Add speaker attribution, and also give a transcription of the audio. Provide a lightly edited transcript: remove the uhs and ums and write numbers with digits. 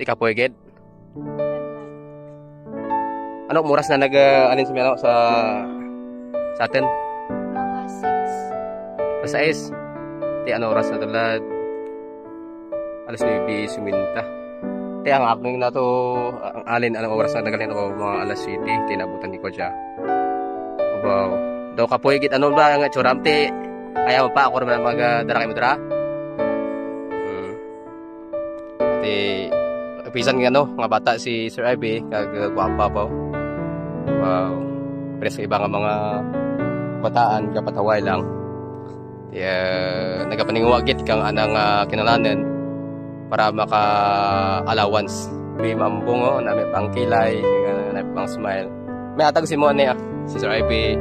Speaker 1: Di ka pwede. Ano oras na alin sa mga sa atin?
Speaker 2: Mga 6.
Speaker 1: Sa 6. Di ano oras na tulad? Alas 9 suminta. Di ang aking na to, ang alin anong oras na nagalin ako mga alas 7, tinabutan ko siya. Wow. Daw ka pwede ano ba ang tsuramte? Kaya mo pa ako naman magdara kay mo dara. Di pisan nga no, nga bata si Sir Ivy kag gwapa pa. Wow. Pero sa ibang mga bataan kapataway lang. Kaya nagapaningwagit kang anang kinalanan para maka allowance. May mambong oh, na may pangkilay, na may pang smile. May atag si mo niya, si Sir Ivy.